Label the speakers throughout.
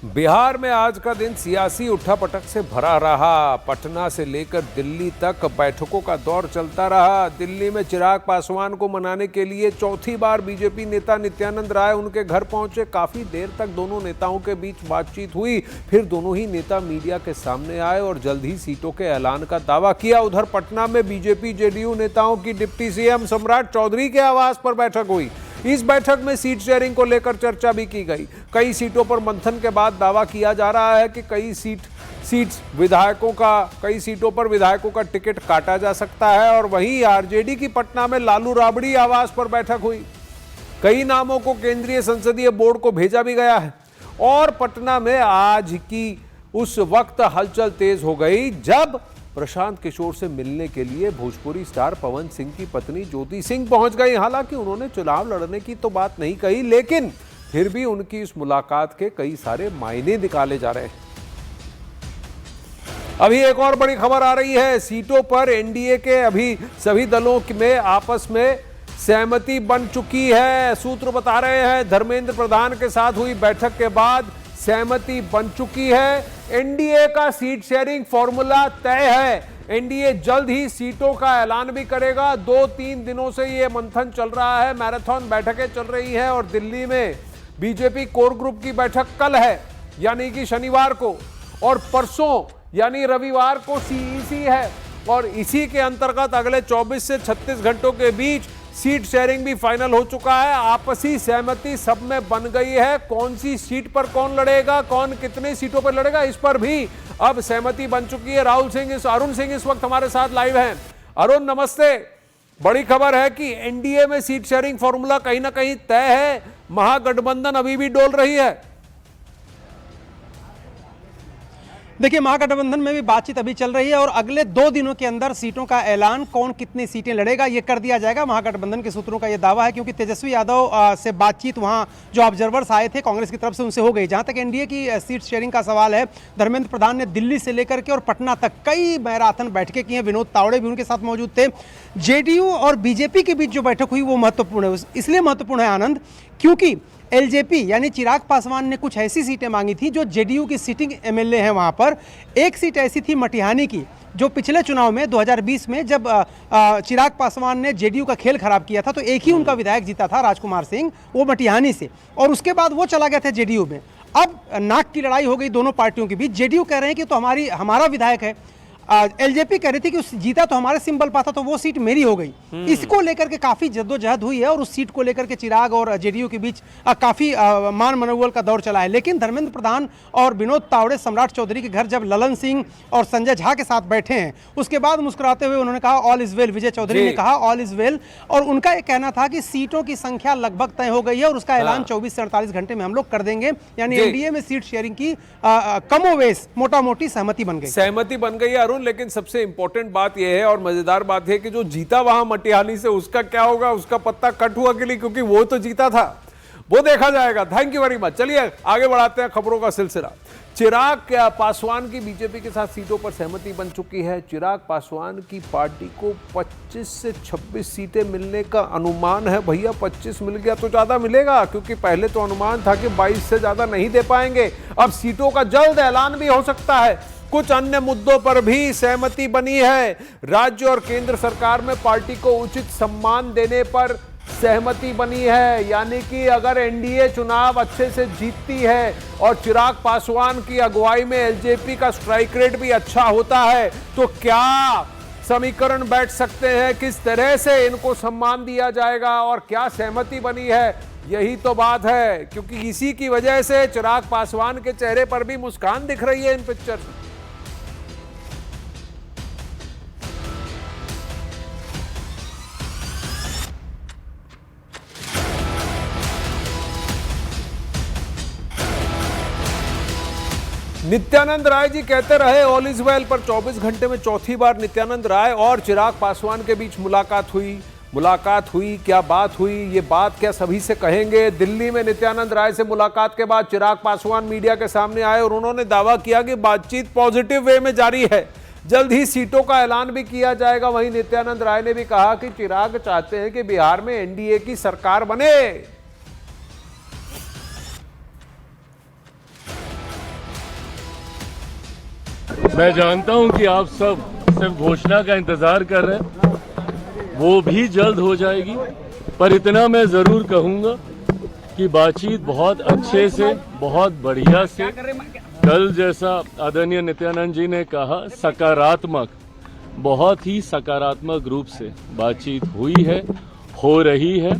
Speaker 1: बिहार में आज का दिन सियासी उठापटक से भरा रहा। पटना से लेकर दिल्ली तक बैठकों का दौर चलता रहा। दिल्ली में चिराग पासवान को मनाने के लिए चौथी बार बीजेपी नेता नित्यानंद राय उनके घर पहुंचे। काफी देर तक दोनों नेताओं के बीच बातचीत हुई। फिर दोनों ही नेता मीडिया के सामने आए और जल्द ही सीटों के ऐलान का दावा किया। उधर पटना में बीजेपी जेडीयू नेताओं की डिप्टी सीएम सम्राट चौधरी के आवास पर बैठक हुई। इस बैठक में सीट शेयरिंग को लेकर चर्चा भी की गई। कई सीटों पर मंथन के बाद दावा किया जा रहा है कि कई सीटों पर विधायकों का टिकट काटा जा सकता है। और वहीं आरजेडी की पटना में लालू राबड़ी आवास पर बैठक हुई। कई नामों को केंद्रीय संसदीय बोर्ड को भेजा भी गया है। और पटना में आज की उस वक्त हलचल तेज हो गई जब प्रशांत किशोर से मिलने के लिए भोजपुरी स्टार पवन सिंह की पत्नी ज्योति सिंह पहुंच गई। हालांकि उन्होंने चुनाव लड़ने की तो बात नहीं कही, लेकिन फिर भी उनकी इस मुलाकात के कई सारे मायने निकाले जा रहे हैं। अभी एक और बड़ी खबर आ रही है। सीटों पर एनडीए के अभी सभी दलों में आपस में सहमति बन चुकी है। सूत्र बता रहे हैं धर्मेंद्र प्रधान के साथ हुई बैठक के बाद सहमति बन चुकी है। एनडीए का सीट शेयरिंग फॉर्मूला तय है। एनडीए जल्द ही सीटों का ऐलान भी करेगा। 2-3 दिनों से ये मंथन चल रहा है, मैराथन बैठकें चल रही हैं। और दिल्ली में बीजेपी कोर ग्रुप की बैठक कल है, यानी कि शनिवार को, और परसों यानी रविवार को सीईसी है। और इसी के अंतर्गत अगले 24 से 36 घंटों के बीच सीट शेयरिंग भी फाइनल हो चुका है। आपसी सहमति सब में बन गई है। कौन सी सीट पर कौन लड़ेगा, कौन कितने सीटों पर लड़ेगा, इस पर भी अब सहमति बन चुकी है। अरुण सिंह इस वक्त हमारे साथ लाइव हैं। अरुण नमस्ते। बड़ी खबर है कि एनडीए में सीट शेयरिंग फॉर्मूला कहीं ना कहीं तय है। महागठबंधन अभी भी डोल रही है।
Speaker 2: देखिए, महागठबंधन में भी बातचीत अभी चल रही है और अगले 2 दिनों के अंदर सीटों का ऐलान, कौन कितनी सीटें लड़ेगा, ये कर दिया जाएगा। महागठबंधन के सूत्रों का ये दावा है, क्योंकि तेजस्वी यादव से बातचीत वहां जो ऑब्जर्वर्स आए थे कांग्रेस की तरफ से, उनसे हो गई। जहां तक एनडीए की सीट शेयरिंग का सवाल है, धर्मेंद्र प्रधान ने दिल्ली से लेकर के और पटना तक कई मैराथन बैठकें की हैं। विनोद तावड़े भी उनके साथ मौजूद थे। जेडीयू और बीजेपी के बीच जो बैठक हुई वो महत्वपूर्ण है। इसलिए महत्वपूर्ण है आनंद, क्योंकि एलजेपी यानी चिराग पासवान ने कुछ ऐसी सीटें मांगी थी जो जेडीयू की सिटिंग एमएलए हैं वहां पर। एक सीट ऐसी थी मटिहानी की, जो पिछले चुनाव में 2020 में जब चिराग पासवान ने जेडीयू का खेल खराब किया था तो एक ही उनका विधायक जीता था, राजकुमार सिंह, वो मटिहानी से, और उसके बाद वो चला गया था जेडीयू में। अब नाक की लड़ाई हो गई दोनों पार्टियों के बीच। जेडीयू कह रहे हैं कि तो हमारा विधायक है, एलजेपी कह रही थी कि जीता तो हमारे सिंबल पाता, तो वो सीट मेरी हो गई। इसको लेकर के काफी जद्दोजहद हुई है और उस सीट को लेकर के चिराग और जेडीयू के बीच काफी मान मनोबल का दौर चला है। लेकिन धर्मेंद्र प्रधान और विनोद तावड़े सम्राट चौधरी के घर जब ललन सिंह और संजय झा के साथ बैठे हैं, उसके बाद मुस्कुराते हुए उन्होंने कहा ऑल इज वेल। विजय चौधरी ने कहा ऑल इज वेल, और उनका यह कहना था कि सीटों की संख्या लगभग तय हो गई है और उसका ऐलान 24 से 48 घंटे में हम लोग कर देंगे। यानी एनडीए में सीट शेयरिंग की कमोवेश मोटा मोटी सहमति बन
Speaker 1: गई है। लेकिन सबसे इंपॉर्टेंट बात यह है और मजेदार बात है कि जो जीता वहां मटिहानी से, उसका क्या होगा, उसका पत्ता कट हुआ के लिए, क्योंकि वो तो जीता था, वो देखा जाएगा। Thank you very much. चलिए आगे बढ़ाते हैं खबरों का सिलसिला। चिराग पासवान की बीजेपी के साथ सीटों पर सहमति बन चुकी है। चिराग पासवान की पार्टी को 25 से 26 सीटें मिलने का अनुमान है। भैया 25 मिल गया तो ज्यादा मिलेगा, क्योंकि पहले तो अनुमान था कि 22 से ज्यादा नहीं दे पाएंगे। अब सीटों का जल्द ऐलान भी हो सकता है। कुछ अन्य मुद्दों पर भी सहमति बनी है। राज्य और केंद्र सरकार में पार्टी को उचित सम्मान देने पर सहमति बनी है। यानी कि अगर एनडीए चुनाव अच्छे से जीतती है और चिराग पासवान की अगुवाई में एलजेपी का स्ट्राइक रेट भी अच्छा होता है, तो क्या समीकरण बैठ सकते हैं, किस तरह से इनको सम्मान दिया जाएगा और क्या सहमति बनी है, यही तो बात है। क्योंकि इसी की वजह से चिराग पासवान के चेहरे पर भी मुस्कान दिख रही है इन पिक्चर में। नित्यानंद राय जी कहते रहे ऑल इज वेल, पर 24 घंटे में चौथी बार नित्यानंद राय और चिराग पासवान के बीच मुलाकात हुई। क्या बात हुई, ये बात क्या सभी से कहेंगे। दिल्ली में नित्यानंद राय से मुलाकात के बाद चिराग पासवान मीडिया के सामने आए और उन्होंने दावा किया कि बातचीत पॉजिटिव वे में जारी है। जल्द ही सीटों का ऐलान भी किया जाएगा। वहीं नित्यानंद राय ने भी कहा कि चिराग चाहते हैं कि बिहार में एनडीए की सरकार बने।
Speaker 3: मैं जानता हूं कि आप सब सिर्फ घोषणा का इंतजार कर रहे हैं, वो भी जल्द हो जाएगी। पर इतना मैं जरूर कहूंगा कि बातचीत बहुत अच्छे से, बहुत बढ़िया से, कल जैसा आदरणीय नित्यानंद जी ने कहा, सकारात्मक, बहुत ही सकारात्मक रूप से बातचीत हुई है, हो रही है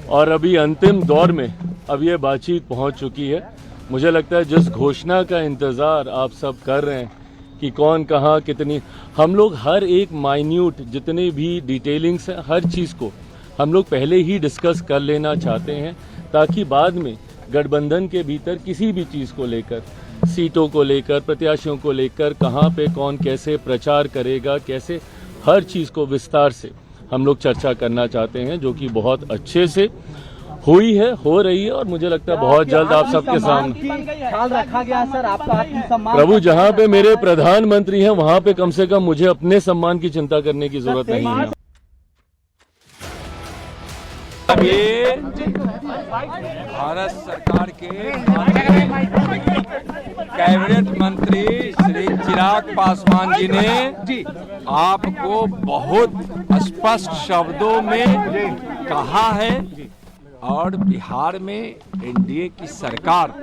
Speaker 3: और अभी अंतिम दौर में अब ये बातचीत पहुंच चुकी है। मुझे लगता है जिस घोषणा का इंतज़ार आप सब कर रहे हैं कि कौन कहाँ कितनी, हम लोग हर एक माइन्यूट जितने भी डिटेलिंग्स हैं, हर चीज़ को हम लोग पहले ही डिस्कस कर लेना चाहते हैं, ताकि बाद में गठबंधन के भीतर किसी भी चीज़ को लेकर, सीटों को लेकर, प्रत्याशियों को लेकर, कहाँ पे कौन कैसे प्रचार करेगा, कैसे, हर चीज़ को विस्तार से हम लोग चर्चा करना चाहते हैं, जो कि बहुत अच्छे से हुई है, हो रही है और मुझे लगता है बहुत जल्द आप सबके सामने
Speaker 4: ख्याल रखा गया सर आपका आत्मसम्मान।
Speaker 3: प्रभु, जहाँ पे मेरे प्रधानमंत्री हैं वहाँ पे कम से कम मुझे अपने सम्मान की चिंता करने की जरूरत नहीं है।
Speaker 5: ये भारत सरकार के कैबिनेट मंत्री श्री चिराग पासवान जी ने आपको बहुत स्पष्ट शब्दों में कहा है और बिहार में एनडीए की सरकार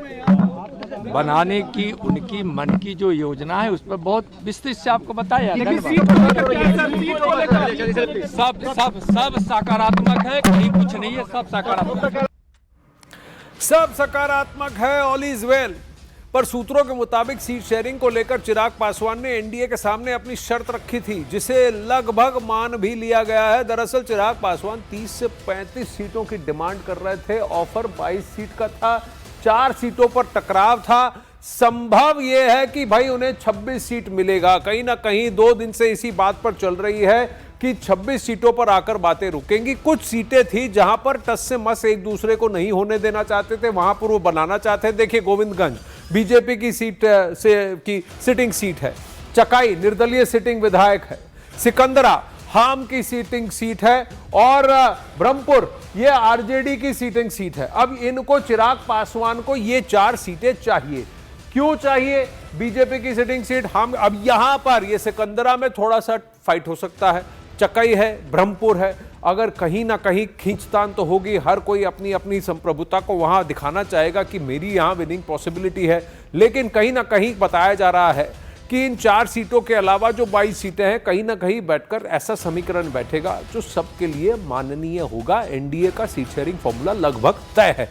Speaker 5: बनाने की उनकी मन की जो योजना है उस पर बहुत विस्तृत से आपको बताया। सब सकारात्मक है, कहीं कुछ नहीं है, सब सकारात्मक है।
Speaker 1: सब सकारात्मक है, ऑल इज वेल। पर सूत्रों के मुताबिक सीट शेयरिंग को लेकर चिराग पासवान ने एनडीए के सामने अपनी शर्त रखी थी, जिसे लगभग मान भी लिया गया है। दरअसल चिराग पासवान 30 से 35 सीटों की डिमांड कर रहे थे, ऑफर 22 सीट का था, 4 सीटों पर टकराव था। संभव यह है कि भाई उन्हें 26 सीट मिलेगा। कहीं ना कहीं 2 दिन से इसी बात पर चल रही है कि 26 सीटों पर आकर बातें रुकेंगी। कुछ सीटें थी जहां पर टस से मस एक दूसरे को नहीं होने देना चाहते थे, वहां पर वो बनाना चाहते हैं। देखिए, गोविंदगंज बीजेपी की सीट की सिटिंग सीट है, चकाई निर्दलीय सिटिंग विधायक है, सिकंदरा हाम की सीटिंग सीट है और ब्रह्मपुर ये आरजेडी की सीटिंग सीट है। अब इनको चिराग पासवान को ये 4 सीटें चाहिए। क्यों चाहिए? बीजेपी की सिटिंग सीट हम, अब यहां पर ये सिकंदरा में थोड़ा सा फाइट हो सकता है, चकाई है, ब्रह्मपुर है, अगर कहीं ना कहीं खींचतान तो होगी। हर कोई अपनी अपनी संप्रभुता को वहां दिखाना चाहेगा कि मेरी यहां विनिंग पॉसिबिलिटी है, लेकिन कहीं ना कहीं बताया जा रहा है कि इन 4 सीटों के अलावा जो 22 सीटें हैं, कहीं ना कहीं बैठकर ऐसा समीकरण बैठेगा जो सबके लिए माननीय होगा। एनडीए का सीट शेयरिंग फॉर्मूला लगभग तय है।